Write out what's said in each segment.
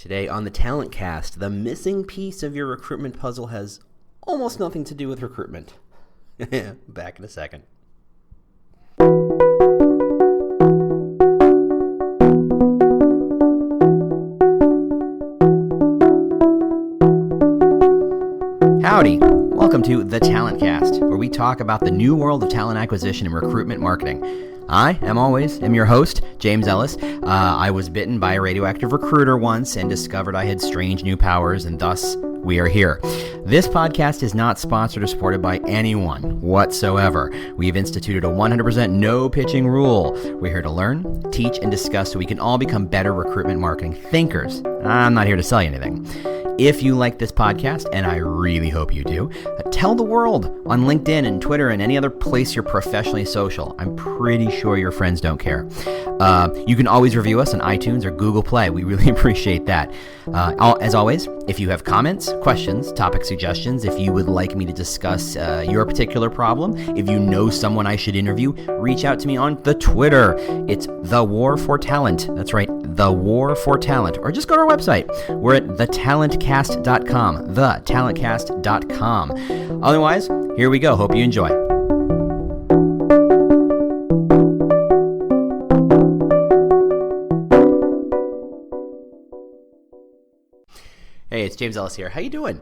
Today on the Talent Cast, the missing piece of your recruitment puzzle has almost nothing to do with recruitment. Back in a second. Howdy! Welcome to The Talent Cast, where we talk about the new world of talent acquisition and recruitment marketing. I, am your host, James Ellis. I was bitten by a radioactive recruiter once and discovered I had strange new powers, and thus we are here. This podcast is not sponsored or supported by anyone whatsoever. We've instituted a 100% no pitching rule. We're here to learn, teach, and discuss so we can all become better recruitment marketing thinkers. I'm not here to sell you anything. If you like this podcast, and I really hope you do, tell the world on LinkedIn and Twitter and any other place you're professionally social. I'm pretty sure your friends don't care. You can always review us on iTunes or Google Play. We really appreciate that. As always, if you have comments, questions, topic suggestions, if you would like me to discuss your particular problem, if you know someone I should interview, reach out to me on the Twitter. It's The War for Talent. That's right, The War for Talent. Or just go to our website. We're at thetalentcast.com, thetalentcast.com. Otherwise, here we go. Hope you enjoy. Hey, it's James Ellis here. How you doing?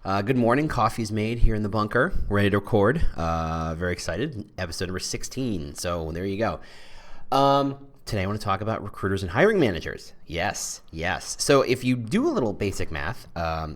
Good morning. Coffee's made here in the bunker. Ready to record. Very excited. Episode number 16. So there you go. Today I want to talk about recruiters and hiring managers. Yes. So if you do a little basic math,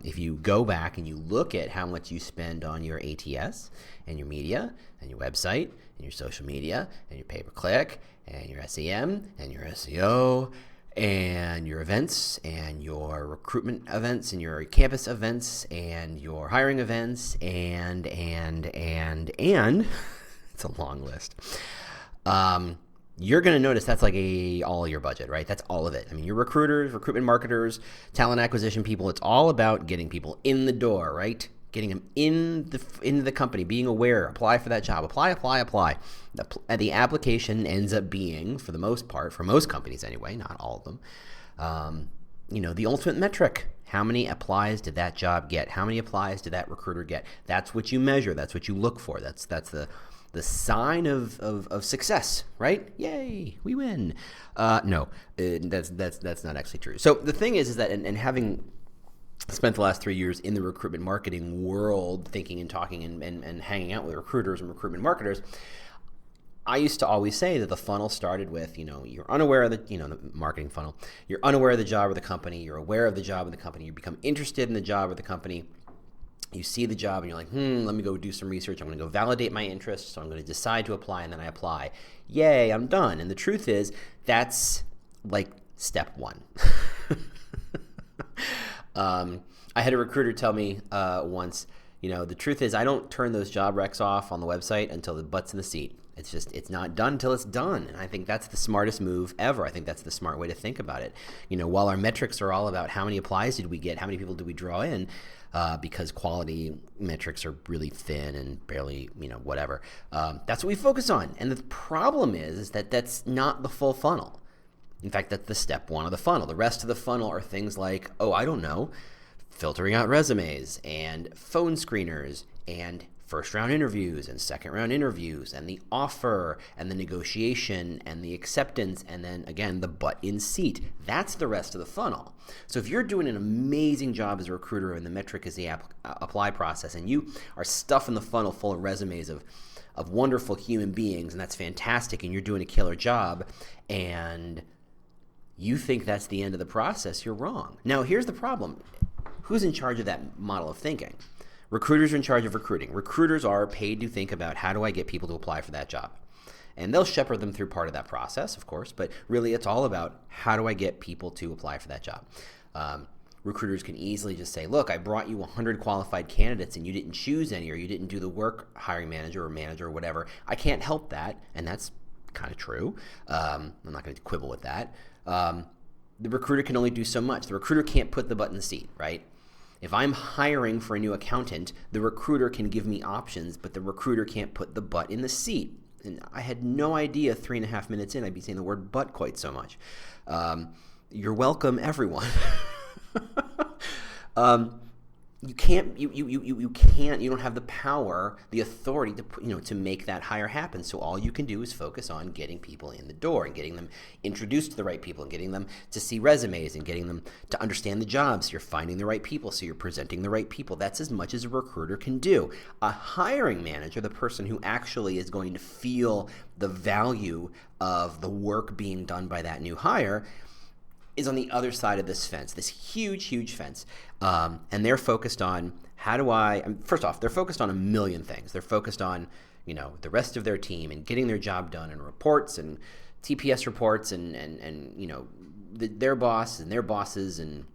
if you go back and you look at how much you spend on your ATS and your media and your website and your social media and your pay-per-click and your SEM and your SEO and your events and your recruitment events and your campus events and your hiring events and it's a long list. You're going to notice that's like all your budget, right? That's all of it. I mean, your recruiters, recruitment marketers, talent acquisition people, it's all about getting people in the door, right? Getting them into the company, being aware, apply for that job, apply. The application ends up being, for the most part, for most companies anyway, not all of them, the ultimate metric. How many applies did that job get? How many applies did that recruiter get? That's what you measure. That's what you look for. That's the sign of success, right? Yay, we win. No, that's not actually true. So the thing is that, and having spent the last 3 years in the recruitment marketing world, thinking and talking and hanging out with recruiters and recruitment marketers, I used to always say that the funnel started with, you're unaware of the marketing funnel. You're unaware of the job or the company. You're aware of the job or the company. You become interested in the job or the company. You see the job and you're like, let me go do some research. I'm going to go validate my interests. So I'm going to decide to apply, and then I apply. Yay, I'm done. And the truth is, that's like step one. I had a recruiter tell me once, the truth is I don't turn those job recs off on the website until the butt's in the seat. It's not done until it's done. And I think that's the smartest move ever. I think that's the smart way to think about it. While our metrics are all about how many applies did we get, how many people did we draw in, because quality metrics are really thin and barely, whatever. That's what we focus on. And the problem is that that's not the full funnel. In fact, that's the step one of the funnel. The rest of the funnel are things like, filtering out resumes and phone screeners and first round interviews and second round interviews and the offer and the negotiation and the acceptance and then again the butt in seat. That's the rest of the funnel. So if you're doing an amazing job as a recruiter and the metric is the apply process and you are stuffing the funnel full of resumes of wonderful human beings, and that's fantastic, and you're doing a killer job, and you think that's the end of the process, you're wrong. Now here's the problem. Who's in charge of that model of thinking? Recruiters are in charge of recruiting. Recruiters are paid to think about how do I get people to apply for that job. And they'll shepherd them through part of that process, of course, but really it's all about how do I get people to apply for that job. Recruiters can easily just say, look, I brought you 100 qualified candidates and you didn't choose any, or you didn't do the work, hiring manager or manager or whatever. I can't help that, and that's kind of true. I'm not going to quibble with that. The recruiter can only do so much. The recruiter can't put the butt in the seat, right? If I'm hiring for a new accountant, the recruiter can give me options, but the recruiter can't put the butt in the seat. And I had no idea 3.5 minutes in I'd be saying the word butt quite so much. You're welcome, everyone. You can't, you don't have the power, the authority to make that hire happen. So all you can do is focus on getting people in the door and getting them introduced to the right people and getting them to see resumes and getting them to understand the jobs. You're finding the right people, so you're presenting the right people. That's as much as a recruiter can do. A hiring manager, the person who actually is going to feel the value of the work being done by that new hire, is on the other side of this fence, this huge, huge fence. And they're focused on first off, they're focused on a million things. They're focused on, the rest of their team and getting their job done and reports and TPS reports and their boss and their bosses, and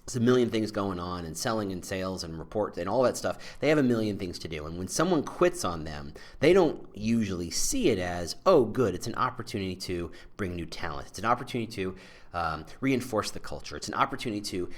there's a million things going on, and selling and sales and reports and all that stuff. They have a million things to do. And when someone quits on them, they don't usually see it as, oh, good, it's an opportunity to bring new talent. It's an opportunity to reinforce the culture. It's an opportunity to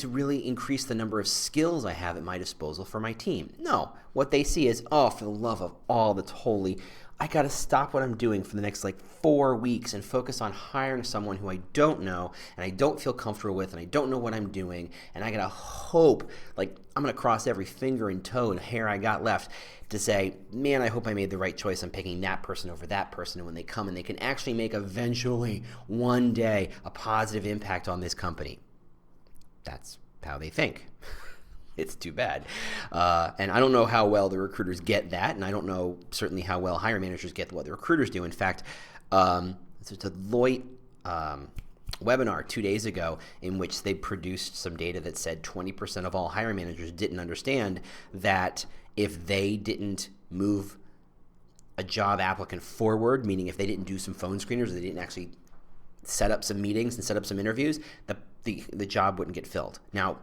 really increase the number of skills I have at my disposal for my team. No, what they see is, oh, for the love of all that's holy, I got to stop what I'm doing for the next 4 weeks and focus on hiring someone who I don't know and I don't feel comfortable with and I don't know what I'm doing, and I got to hope, I'm going to cross every finger and toe and hair I got left to say, man, I hope I made the right choice. I'm picking that person over that person, and when they come and they can actually make eventually one day a positive impact on this company. That's how they think. It's too bad. And I don't know how well the recruiters get that, and I don't know certainly how well hiring managers get what the recruiters do. In fact, there's a Deloitte webinar 2 days ago in which they produced some data that said 20% of all hiring managers didn't understand that if they didn't move a job applicant forward, meaning if they didn't do some phone screeners, or they didn't actually set up some meetings and set up some interviews, the job wouldn't get filled. Now,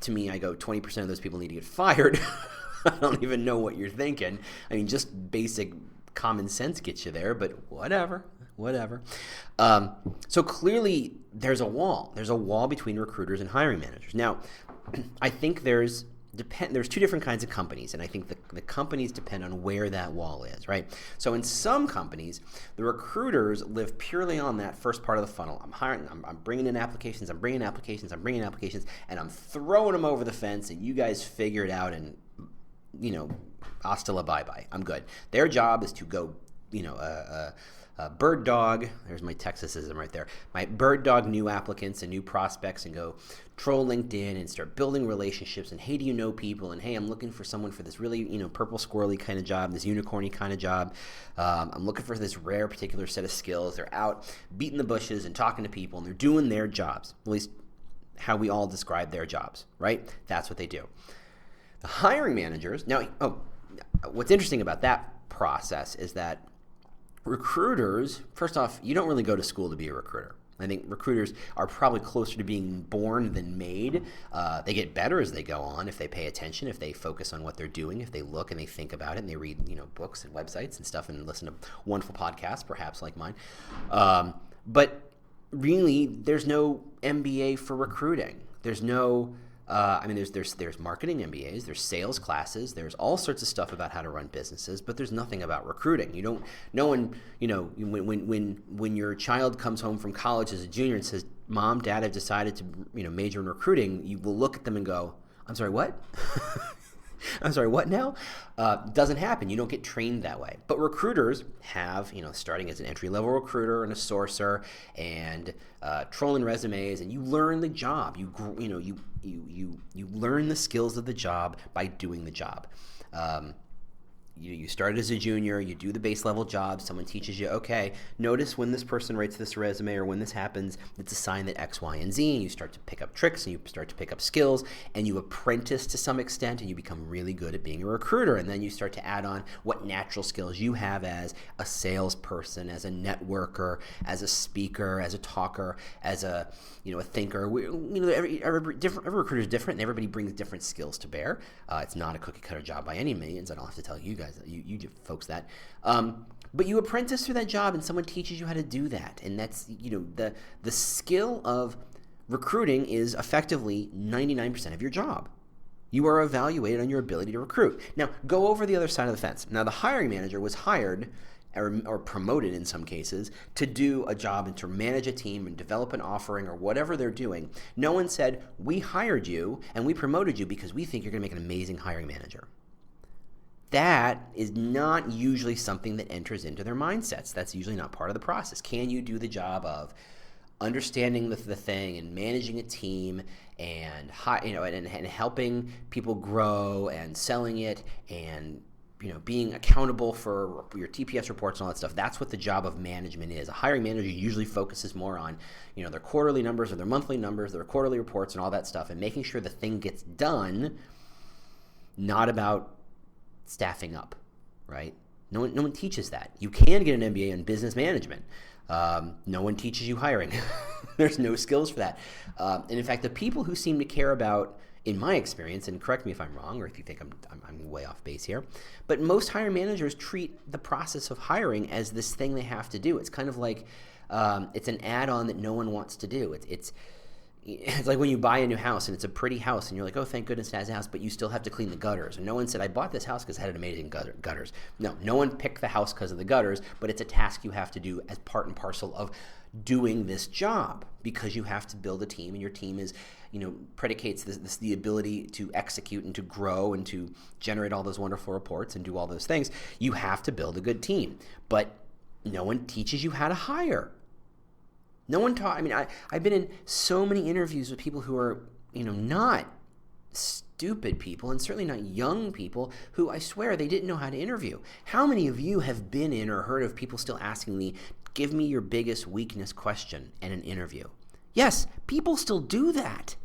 to me, I go, 20% of those people need to get fired. I don't even know what you're thinking. I mean, just basic common sense gets you there, but whatever. So clearly there's a wall. There's a wall between recruiters and hiring managers. Now, I think there's two different kinds of companies, and I think the companies depend on where that wall is, right? So in some companies, the recruiters live purely on that first part of the funnel. I'm bringing in applications, and I'm throwing them over the fence, and you guys figure it out, and, hasta la bye-bye. I'm good. Their job is to go, bird dog, there's my Texasism right there, my bird dog new applicants and new prospects, and go troll LinkedIn and start building relationships, and hey, do you know people, and hey, I'm looking for someone for this really, purple squirrely kind of job, this unicorny kind of job. I'm looking for this rare particular set of skills. They're out beating the bushes and talking to people, and they're doing their jobs, at least how we all describe their jobs, right? That's what they do. The hiring managers, now, what's interesting about that process is that recruiters, first off, you don't really go to school to be a recruiter. I think recruiters are probably closer to being born than made. They get better as they go on if they pay attention, if they focus on what they're doing, if they look and they think about it, and they read books and websites and stuff and listen to wonderful podcasts, perhaps like mine. But really, there's no MBA for recruiting. There's no there's marketing MBAs, there's sales classes, there's all sorts of stuff about how to run businesses, but there's nothing about recruiting. When your child comes home from college as a junior and says, Mom, Dad, I've decided to major in recruiting, you will look at them and go, I'm sorry, what? I'm sorry, what now? Doesn't happen. You don't get trained that way. But recruiters have, starting as an entry-level recruiter and a sourcer and trolling resumes, and you learn the job. You learn the skills of the job by doing the job. You start as a junior, you do the base level job, someone teaches you, okay, notice when this person writes this resume or when this happens, it's a sign that X, Y, and Z, and you start to pick up tricks and you start to pick up skills, and you apprentice to some extent, and you become really good at being a recruiter, and then you start to add on what natural skills you have as a salesperson, as a networker, as a speaker, as a talker, as a thinker. Every recruiter is different, and everybody brings different skills to bear. It's not a cookie cutter job by any means. I don't have to tell you guys, you folks that. But you apprentice through that job, and someone teaches you how to do that. And that's, the skill of recruiting is effectively 99% of your job. You are evaluated on your ability to recruit. Now, go over the other side of the fence. Now, the hiring manager was hired or promoted in some cases to do a job and to manage a team and develop an offering or whatever they're doing. No one said, we hired you and we promoted you because we think you're going to make an amazing hiring manager. That is not usually something that enters into their mindsets. That's usually not part of the process. Can you do the job of understanding the thing and managing a team and and helping people grow and selling it and being accountable for your TPS reports and all that stuff? That's what the job of management is. A hiring manager usually focuses more on their quarterly numbers or their monthly numbers, their quarterly reports and all that stuff, and making sure the thing gets done, not about staffing up, right? No one teaches that. You can get an MBA in business management. No one teaches you hiring. There's no skills for that. And in fact, the people who seem to care about, in my experience, and correct me if I'm wrong or if you think I'm way off base here, but most hiring managers treat the process of hiring as this thing they have to do. It's kind of like it's an add-on that no one wants to do. It's like when you buy a new house and it's a pretty house and you're like, oh, thank goodness it has a house, but you still have to clean the gutters. And no one said, I bought this house because it had amazing gutters. No one picked the house because of the gutters, but it's a task you have to do as part and parcel of doing this job because you have to build a team, and your team is, predicates the ability to execute and to grow and to generate all those wonderful reports and do all those things. You have to build a good team, but no one teaches you how to hire. No one taught. I've been in so many interviews with people who are, not stupid people and certainly not young people who I swear they didn't know how to interview. How many of you have been in or heard of people still asking me, give me your biggest weakness question in an interview? Yes, people still do that.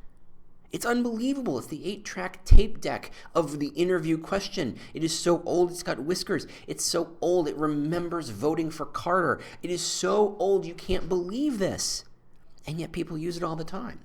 It's unbelievable. It's the 8-track tape deck of the interview question. It is so old, it's got whiskers. It's so old, it remembers voting for Carter. It is so old, you can't believe this. And yet people use it all the time.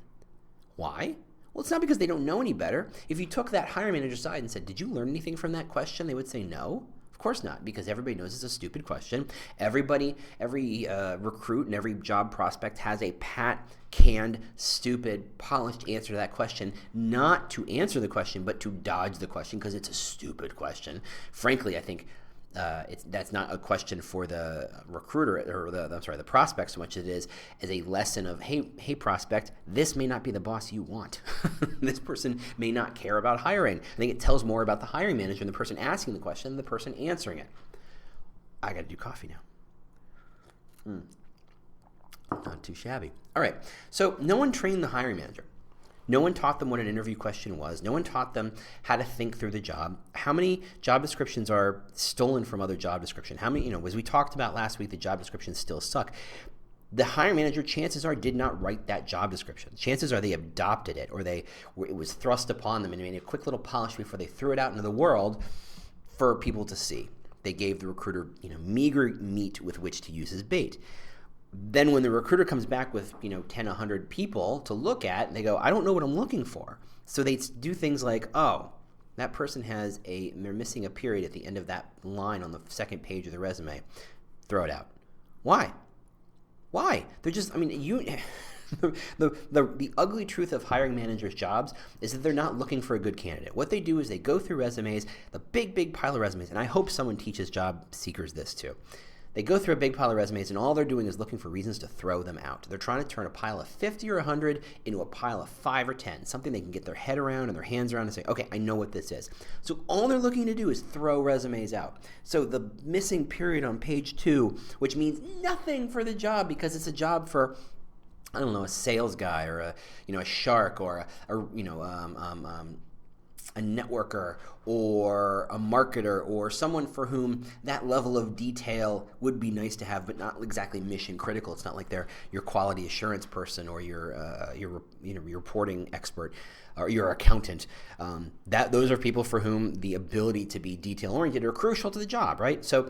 Why? Well, it's not because they don't know any better. If you took that hiring manager aside and said, did you learn anything from that question? They would say no. Of course not, because everybody knows it's a stupid question. Every recruit and every job prospect has a pat, canned, stupid, polished answer to that question, not to answer the question, but to dodge the question because it's a stupid question. Frankly, I think that's not a question for the recruiter or the prospect so much as it is as a lesson of, hey prospect, this may not be the boss you want. This person may not care about hiring. I think it tells more about the hiring manager and the person asking the question than the person answering it. I got to do coffee now. Not too shabby. All right. So no one trained the hiring manager. No one taught them what an interview question was. No one taught them how to think through the job. How many job descriptions are stolen from other job descriptions? How many, as we talked about last week, the job descriptions still suck. The hiring manager, chances are, did not write that job description. Chances are they adopted it, or it was thrust upon them and made a quick little polish before they threw it out into the world for people to see. They gave the recruiter, meager meat with which to use as bait. Then when the recruiter comes back with 10, 100 people to look at, they go, I don't know what I'm looking for. So they do things like, oh, that person they're missing a period at the end of that line on the second page of the resume. Throw it out. Why? They're just, the ugly truth of hiring managers' jobs is that they're not looking for a good candidate. What they do is they go through resumes, the big pile of resumes, and I hope someone teaches job seekers this too. They go through a big pile of resumes, and all they're doing is looking for reasons to throw them out. They're trying to turn a pile of 50 or 100 into a pile of 5 or 10, something they can get their head around and their hands around and say, okay, I know what this is. So all they're looking to do is throw resumes out. So the missing period on page 2, which means nothing for the job because it's a job for, I don't know, a sales guy or a shark or a networker or a marketer or someone for whom that level of detail would be nice to have, but not exactly mission critical. It's not like they're your quality assurance person or your reporting expert or your accountant. Those are people for whom the ability to be detail oriented are crucial to the job, right? So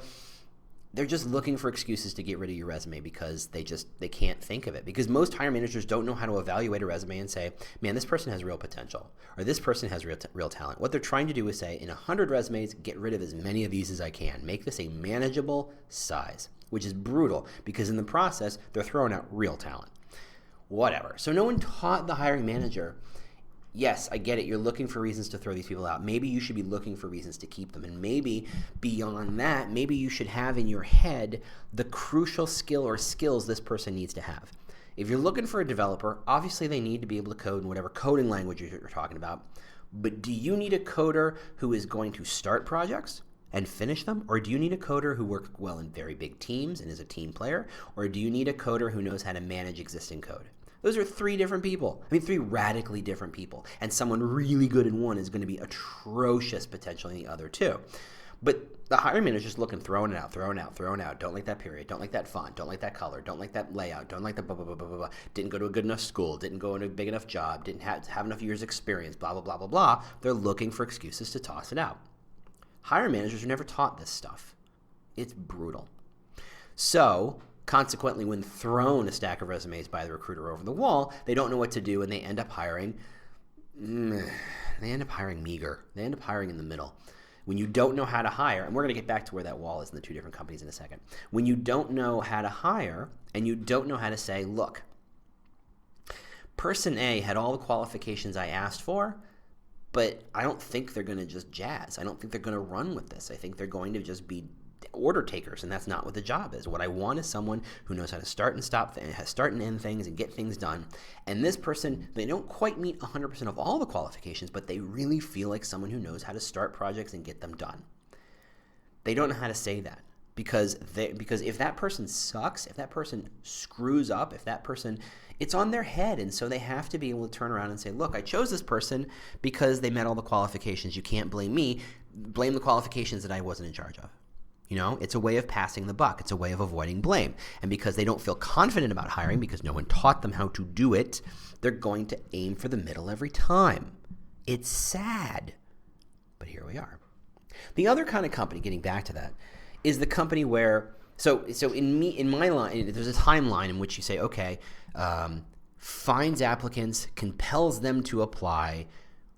they're just looking for excuses to get rid of your resume because they can't think of it. Because most hiring managers don't know how to evaluate a resume and say, man, this person has real potential, or this person has real talent. What they're trying to do is say, in 100 resumes, get rid of as many of these as I can. Make this a manageable size, which is brutal because in the process, they're throwing out real talent. Whatever. So no one taught the hiring manager yes, I get it. You're looking for reasons to throw these people out. Maybe you should be looking for reasons to keep them. And maybe beyond that, maybe you should have in your head the crucial skill or skills this person needs to have. If you're looking for a developer, obviously they need to be able to code in whatever coding language you're talking about. But do you need a coder who is going to start projects and finish them? Or do you need a coder who works well in very big teams and is a team player? Or do you need a coder who knows how to manage existing code? Those are three different people. I mean, three radically different people. And someone really good in one is going to be atrocious potentially in the other two. But the hiring manager is just looking, throwing it out. Don't like that period. Don't like that font. Don't like that color. Don't like that layout. Don't like the blah, blah, blah, blah, blah, blah. Didn't go to a good enough school. Didn't go into a big enough job. Didn't have enough years experience. Blah, blah, blah, blah, blah. They're looking for excuses to toss it out. Hiring managers are never taught this stuff. It's brutal. So consequently, when thrown a stack of resumes by the recruiter over the wall, they don't know what to do and they end up hiring meager. They end up hiring in the middle. When you don't know how to hire, and we're going to get back to where that wall is in the two different companies in a second. When you don't know how to hire and you don't know how to say, look, person A had all the qualifications I asked for, but I don't think they're going to just jazz. I don't think they're going to run with this. I think they're going to just be order takers, and that's not what the job is. What I want is someone who knows how to start and end things and get things done. And this person, they don't quite meet 100% of all the qualifications, but they really feel like someone who knows how to start projects and get them done. They don't know how to say that because if that person sucks, if that person screws up, if that person, it's on their head, and so they have to be able to turn around and say, look, I chose this person because they met all the qualifications. You can't blame me. Blame the qualifications that I wasn't in charge of. You know, it's a way of passing the buck. It's a way of avoiding blame. And because they don't feel confident about hiring because no one taught them how to do it, they're going to aim for the middle every time. It's sad, but here we are. The other kind of company, getting back to that, is the company where, so in my line, there's a timeline in which you say, okay, finds applicants, compels them to apply,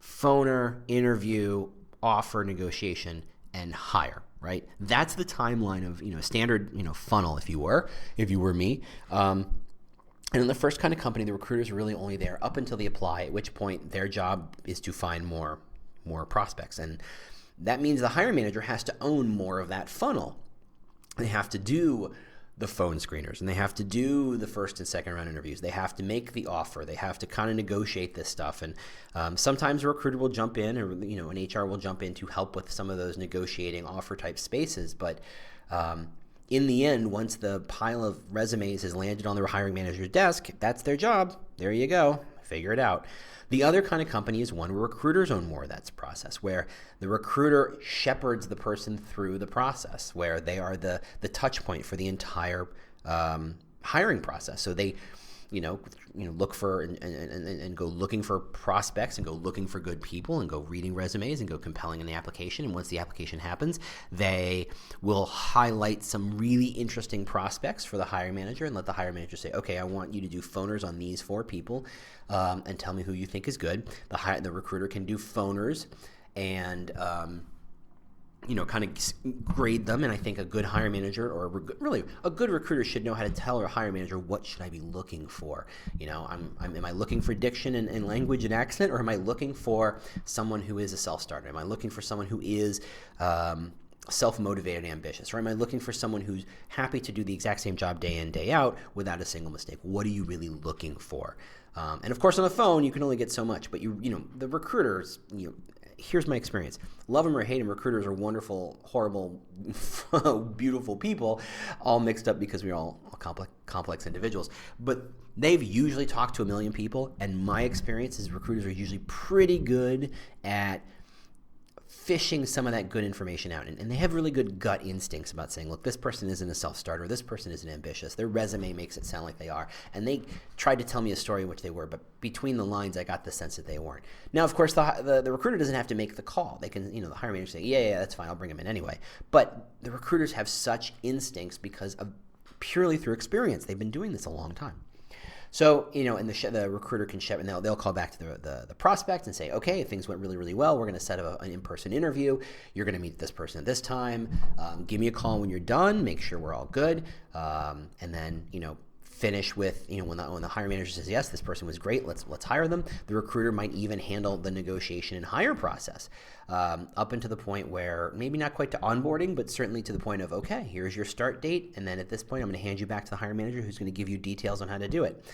phoner, interview, offer, negotiation, and hire. Right? That's the timeline of, standard, funnel, if you were me. And in the first kind of company, the recruiters are really only there up until they apply, at which point their job is to find more prospects. And that means the hiring manager has to own more of that funnel. They have to do the phone screeners, and they have to do the first and second round interviews. They have to make the offer. They have to kind of negotiate this stuff. And sometimes a recruiter will jump in, or an HR will jump in to help with some of those negotiating offer type spaces. But in the end, once the pile of resumes has landed on the hiring manager's desk, that's their job. There you go. Figure it out. The other kind of company is one where recruiters own more of that process, where the recruiter shepherds the person through the process, where they are the touch point for the entire hiring process. So they, look for and go looking for prospects and go looking for good people and go reading resumes and go compelling in the application. And once the application happens, they will highlight some really interesting prospects for the hiring manager and let the hiring manager say, okay, I want you to do phoners on these 4 people and tell me who you think is good. The recruiter can do phoners and kind of grade them. And I think a good hiring manager or really a good recruiter should know how to tell a hiring manager, what should I be looking for? Am I looking for diction and language and accent, or am I looking for someone who is a self-starter? Am I looking for someone who is self-motivated and ambitious? Or am I looking for someone who's happy to do the exact same job day in, day out without a single mistake? What are you really looking for? And of course, on the phone, you can only get so much, but the recruiters, here's my experience. Love them or hate them, recruiters are wonderful, horrible, beautiful people, all mixed up because we're all complex individuals. But they've usually talked to 1 million people, and my experience is recruiters are usually pretty good at fishing some of that good information out. And they have really good gut instincts about saying, look, this person isn't a self-starter, this person isn't ambitious, their resume makes it sound like they are. And they tried to tell me a story in which they were, but between the lines, I got the sense that they weren't. Now, of course, the recruiter doesn't have to make the call. They can, the hiring manager say, yeah, that's fine, I'll bring them in anyway. But the recruiters have such instincts because of purely through experience. They've been doing this a long time. So, and the recruiter can and they'll call back to the prospect and say, okay, things went really, really well. We're going to set up an in-person interview. You're going to meet this person at this time. Give me a call when you're done. Make sure we're all good. And then, finish with, when the hiring manager says, yes, this person was great, let's hire them. The recruiter might even handle the negotiation and hire process up into the point where maybe not quite to onboarding, but certainly to the point of, okay, here's your start date. And then at this point, I'm going to hand you back to the hiring manager who's going to give you details on how to do it.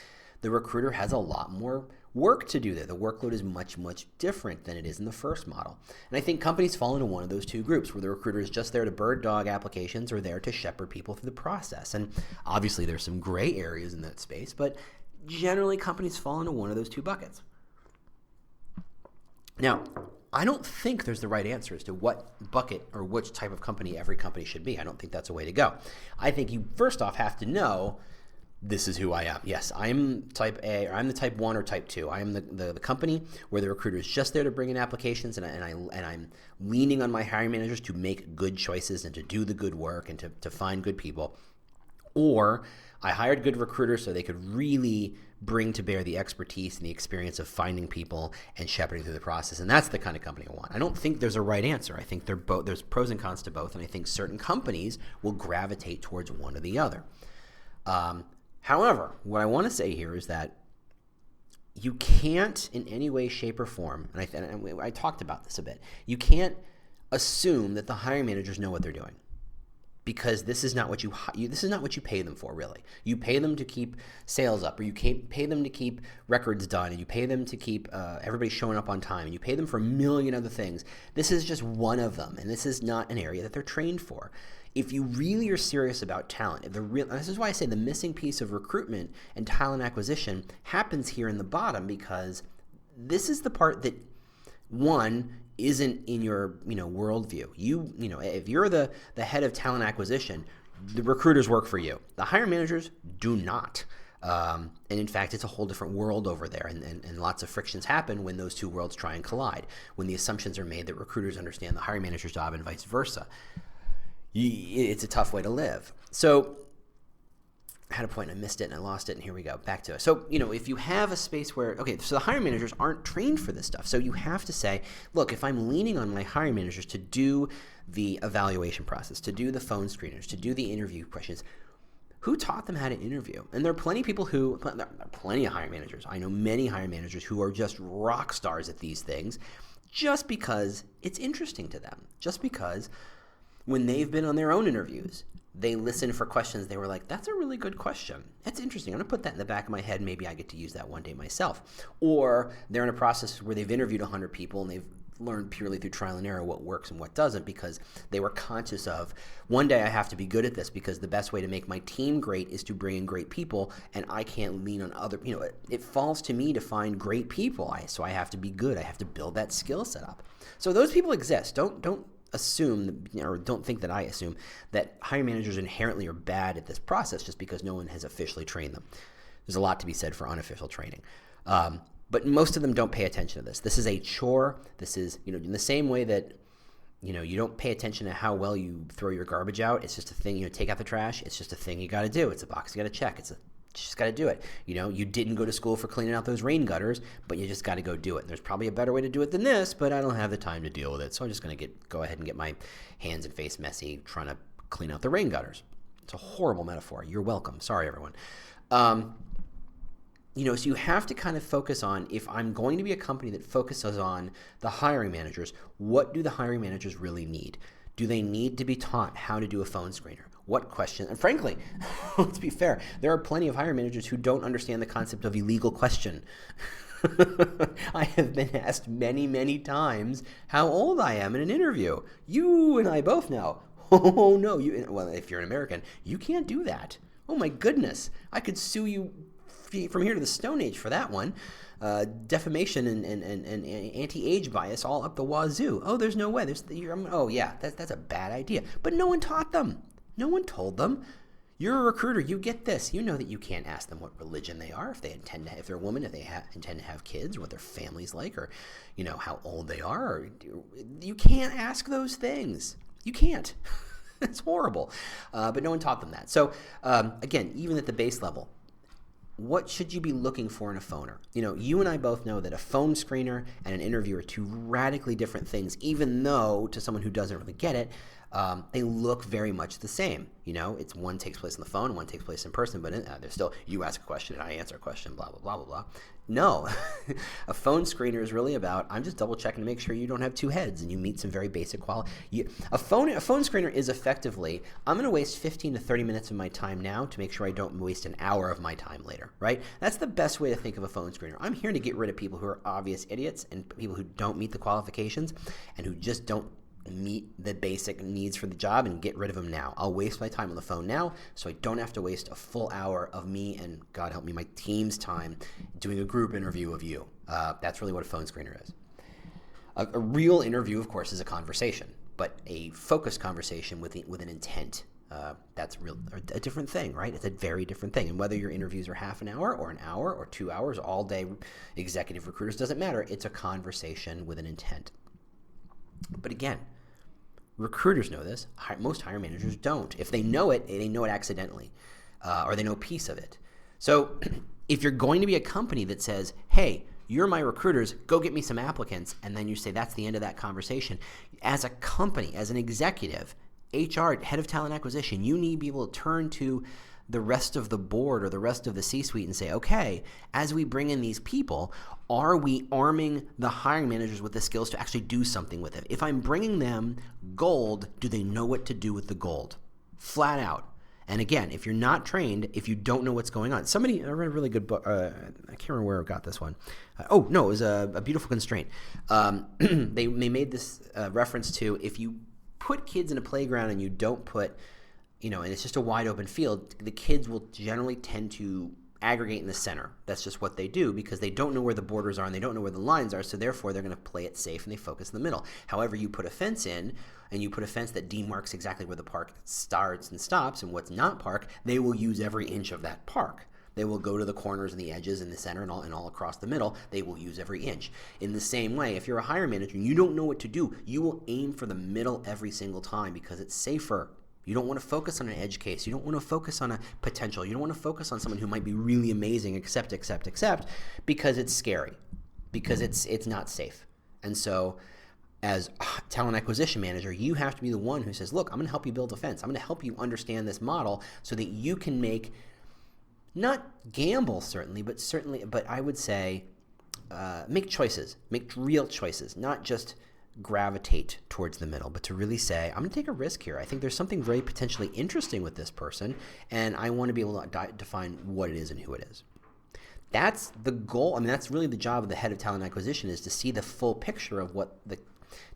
The recruiter has a lot more work to do there. The workload is much, much different than it is in the first model. And I think companies fall into one of those two groups where the recruiter is just there to bird dog applications or there to shepherd people through the process. And obviously there's some gray areas in that space, but generally companies fall into one of those two buckets. Now, I don't think there's the right answer as to what bucket or which type of company every company should be. I don't think that's a way to go. I think you first off have to know, this is who I am. Yes, I'm type A, or I'm the type 1 or type 2. I am the company where the recruiter is just there to bring in applications, and I'm leaning on my hiring managers to make good choices and to do the good work and to find good people. Or I hired good recruiters so they could really bring to bear the expertise and the experience of finding people and shepherding through the process. And that's the kind of company I want. I don't think there's a right answer. I think there's pros and cons to both, and I think certain companies will gravitate towards one or the other. However, what I want to say here is that you can't in any way, shape, or form, and I talked about this a bit, you can't assume that the hiring managers know what they're doing, because this is not what you pay them for, really. You pay them to keep sales up, or you pay them to keep records done, and you pay them to keep everybody showing up on time, and you pay them for a million other things. This is just one of them, and this is not an area that they're trained for. If you really are serious about talent, this is why I say the missing piece of recruitment and talent acquisition happens here in the bottom, because this is the part that, one, isn't in your worldview. If you're the head of talent acquisition, the recruiters work for you. The hiring managers do not. And in fact, it's a whole different world over there, and lots of frictions happen when those two worlds try and collide, when the assumptions are made that recruiters understand the hiring manager's job and vice versa. It's a tough way to live. So I had a point, I missed it, and I lost it, and here we go, back to it. So, if you have a space where, so the hiring managers aren't trained for this stuff. So you have to say, look, if I'm leaning on my hiring managers to do the evaluation process, to do the phone screeners, to do the interview questions, who taught them how to interview? And there are plenty of hiring managers. I know many hiring managers who are just rock stars at these things just because it's interesting to them, just because when they've been on their own interviews, they listen for questions. They were like, that's a really good question. That's interesting. I'm going to put that in the back of my head. Maybe I get to use that one day myself. Or they're in a process where they've interviewed 100 people and they've learned purely through trial and error what works and what doesn't, because they were conscious of, one day I have to be good at this, because the best way to make my team great is to bring in great people, and I can't lean on other, it falls to me to find great people. So I have to be good. I have to build that skill set up. So those people exist. Don't assume, or don't think that I assume, that hiring managers inherently are bad at this process just because no one has officially trained them. There's a lot to be said for unofficial training. But most of them don't pay attention to this. This is a chore. This is, in the same way that, you don't pay attention to how well you throw your garbage out. It's just a thing, take out the trash. It's just a thing you got to do. It's a box you got to check. You just got to do it. You didn't go to school for cleaning out those rain gutters, but you just got to go do it. And there's probably a better way to do it than this, but I don't have the time to deal with it. So I'm just going to go ahead and get my hands and face messy trying to clean out the rain gutters. It's a horrible metaphor. You're welcome. Sorry, everyone. So you have to kind of focus on, if I'm going to be a company that focuses on the hiring managers, what do the hiring managers really need? Do they need to be taught how to do a phone screener? What question? And frankly, let's be fair, there are plenty of hiring managers who don't understand the concept of illegal question. I have been asked many, many times how old I am in an interview. You and I both know. Oh, no. Well, if you're an American, you can't do that. Oh, my goodness. I could sue you from here to the Stone Age for that one. Defamation and anti-age bias all up the wazoo. Oh, there's no way. That's a bad idea. But no one taught them. No one told them. You're a recruiter. You get this. You know that you can't ask them what religion they are, if they're a woman, if they intend to have kids, what their family's like, or how old they are. Or, you can't ask those things. You can't. It's horrible. But no one taught them that. So again, even at the base level, what should you be looking for in a phoner? You and I both know that a phone screener and an interview are two radically different things, even though to someone who doesn't really get it, they look very much the same. It's one takes place on the phone, one takes place in person, but there's still, you ask a question and I answer a question, blah, blah, blah, blah, blah. No, a phone screener is really about, I'm just double checking to make sure you don't have two heads and you meet some very basic quality. A phone screener is effectively, I'm going to waste 15 to 30 minutes of my time now to make sure I don't waste an hour of my time later, right? That's the best way to think of a phone screener. I'm here to get rid of people who are obvious idiots and people who don't meet the qualifications and who just don't meet the basic needs for the job, and get rid of them now. I'll waste my time on the phone now so I don't have to waste a full hour of me and, God help me, my team's time doing a group interview of you. That's really what a phone screener is. A real interview, of course, is a conversation, but a focused conversation with an intent, that's a different thing, right? It's a very different thing. And whether your interviews are half an hour or 2 hours, all day executive recruiters, doesn't matter. It's a conversation with an intent. But again, recruiters know this. Most hiring managers don't. If they know it accidentally, or they know a piece of it. So if you're going to be a company that says, hey, you're my recruiters, go get me some applicants, and then you say that's the end of that conversation, as a company, as an executive, HR, head of talent acquisition, you need to be able to turn to the rest of the board or the rest of the C-suite and say, okay, as we bring in these people, are we arming the hiring managers with the skills to actually do something with it? If I'm bringing them gold, do they know what to do with the gold? Flat out. And again, if you're not trained, if you don't know what's going on. I read a really good book. I can't remember where I got this one. It was A Beautiful Constraint. They made this reference to, if you put kids in a playground and you don't put, and it's just a wide open field, the kids will generally tend to aggregate in the center. That's just what they do because they don't know where the borders are and they don't know where the lines are, so therefore they're going to play it safe and they focus in the middle. However, you put a fence in and you put a fence that demarks exactly where the park starts and stops and what's not park, they will use every inch of that park. They will go to the corners and the edges and the center and all across the middle. They will use every inch. In the same way, if you're a hiring manager and you don't know what to do, you will aim for the middle every single time because it's safer. You don't want to focus on an edge case. You don't want to focus on a potential. You don't want to focus on someone who might be really amazing, except, because it's scary, because it's not safe. And so as talent acquisition manager, you have to be the one who says, look, I'm going to help you build a fence. I'm going to help you understand this model so that you can make, not gamble certainly, but I would say make choices, make real choices, not just gravitate towards the middle, but to really say, I'm going to take a risk here. I think there's something very potentially interesting with this person, and I want to be able to define what it is and who it is. That's the goal. I mean, that's really the job of the head of talent acquisition, is to see the full picture of what the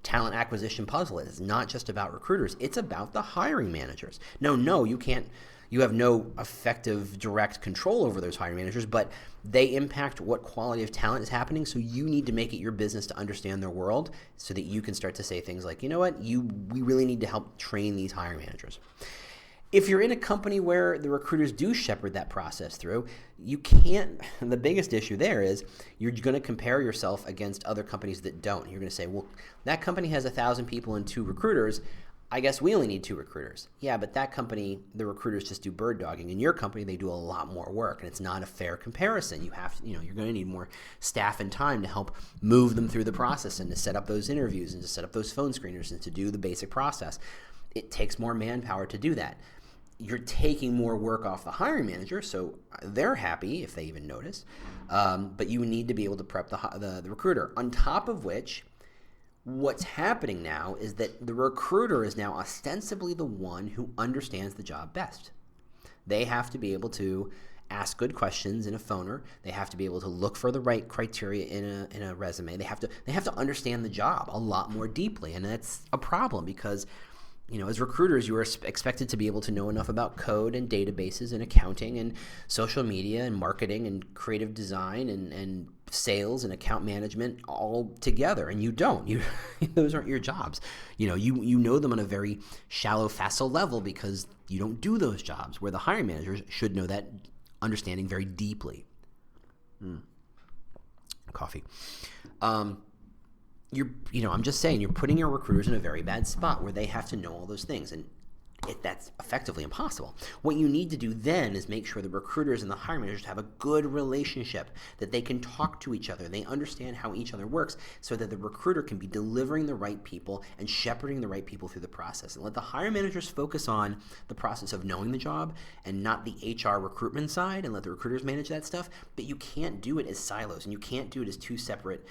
talent acquisition puzzle is. It's not just about recruiters. It's about the hiring managers. No, you can't. You have no effective direct control over those hiring managers, but they impact what quality of talent is happening, so you need to make it your business to understand their world so that you can start to say things like, you know what, we really need to help train these hiring managers. If you're in a company where the recruiters do shepherd that process through, you can't, the biggest issue there is you're going to compare yourself against other companies that don't. You're going to say, well, that company has 1,000 people and 2 recruiters. I guess we only need 2 recruiters. Yeah, but that company, the recruiters just do bird dogging. In your company, they do a lot more work, and it's not a fair comparison. You have to, you're going to need more staff and time to help move them through the process and to set up those interviews and to set up those phone screeners and to do the basic process. It takes more manpower to do that. You're taking more work off the hiring manager, so they're happy if they even notice. But you need to be able to prep the recruiter. On top of which, what's happening now is that the recruiter is now ostensibly the one who understands the job best. They have to be able to ask good questions in a phoner. They have to be able to look for the right criteria in a resume. They have to understand the job a lot more deeply, and that's a problem because, as recruiters, you are expected to be able to know enough about code and databases and accounting and social media and marketing and creative design and sales and account management all together, and you don't. Those aren't your jobs. You know them on a very shallow, facile level because you don't do those jobs, where the hiring managers should know that understanding very deeply. Coffee. I'm just saying, you're putting your recruiters in a very bad spot where they have to know all those things. And that's effectively impossible. What you need to do then is make sure the recruiters and the hiring managers have a good relationship, that they can talk to each other, they understand how each other works, so that the recruiter can be delivering the right people and shepherding the right people through the process. And let the hiring managers focus on the process of knowing the job and not the HR recruitment side, and let the recruiters manage that stuff. But you can't do it as silos, and you can't do it as two separate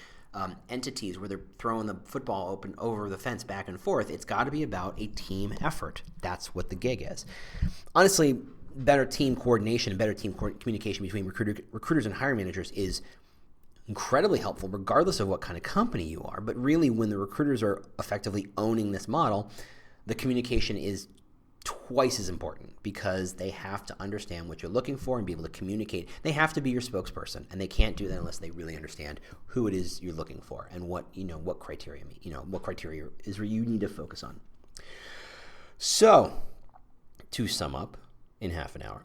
entities where they're throwing the football open over the fence back and forth. It's got to be about a team effort. That's what the gig is. Honestly, better team coordination and better team communication between recruiters and hiring managers is incredibly helpful regardless of what kind of company you are. But really, when the recruiters are effectively owning this model, the communication is twice as important, because they have to understand what you're looking for and be able to communicate. They have to be your spokesperson, and they can't do that unless they really understand who it is you're looking for and what criteria is where you need to focus on. So, to sum up in half an hour,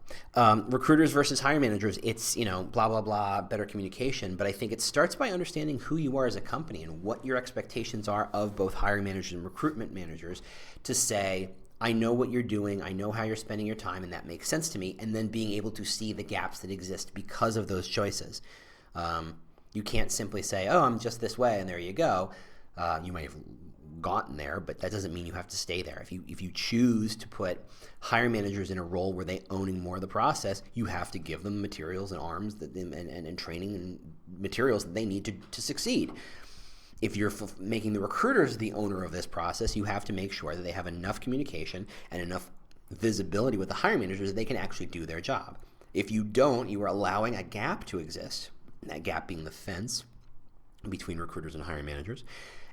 recruiters versus hiring managers, it's, blah, blah, blah, better communication. But I think it starts by understanding who you are as a company and what your expectations are of both hiring managers and recruitment managers, to say, I know what you're doing, I know how you're spending your time, and that makes sense to me, and then being able to see the gaps that exist because of those choices. You can't simply say, oh, I'm just this way, and there you go. You might have gotten there, but that doesn't mean you have to stay there. If you choose to put hiring managers in a role where they're owning more of the process, you have to give them materials and arms and training and materials that they need to succeed. If you're making the recruiters the owner of this process, you have to make sure that they have enough communication and enough visibility with the hiring managers that they can actually do their job. If you don't, you are allowing a gap to exist, that gap being the fence between recruiters and hiring managers,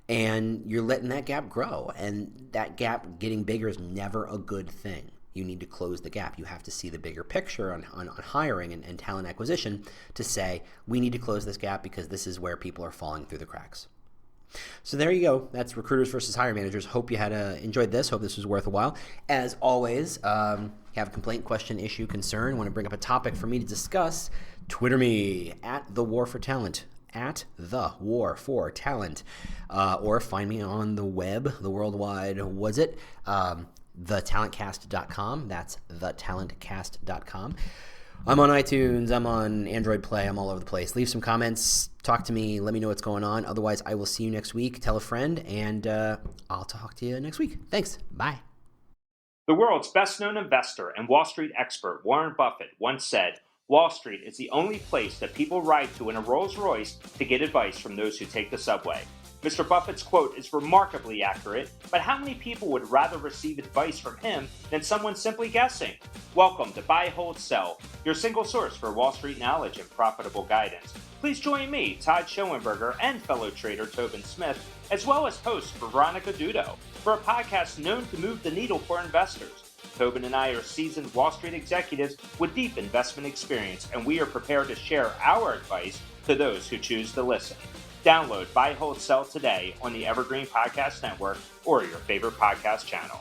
and you're letting that gap grow. And that gap getting bigger is never a good thing. You need to close the gap. You have to see the bigger picture on hiring and talent acquisition to say, we need to close this gap because this is where people are falling through the cracks. So there you go. That's recruiters versus hiring managers. Hope you had enjoyed this. Hope this was worth a while. As always, have a complaint, question, issue, concern, want to bring up a topic for me to discuss, Twitter me at The War for Talent, at The War for Talent, or find me on the web, the worldwide, thetalentcast.com. That's thetalentcast.com. I'm on iTunes, I'm on Android Play, I'm all over the place. Leave some comments, talk to me, let me know what's going on. Otherwise, I will see you next week. Tell a friend, and I'll talk to you next week. Thanks. Bye. The world's best-known investor and Wall Street expert Warren Buffett once said, "Wall Street is the only place that people ride to in a Rolls-Royce to get advice from those who take the subway." Mr. Buffett's quote is remarkably accurate, but how many people would rather receive advice from him than someone simply guessing? Welcome to Buy, Hold, Sell, your single source for Wall Street knowledge and profitable guidance. Please join me, Todd Schoenberger, and fellow trader Tobin Smith, as well as host Veronica Dudo, for a podcast known to move the needle for investors. Tobin and I are seasoned Wall Street executives with deep investment experience, and we are prepared to share our advice to those who choose to listen. Download Buy, Hold, Sell today on the Evergreen Podcast Network or your favorite podcast channel.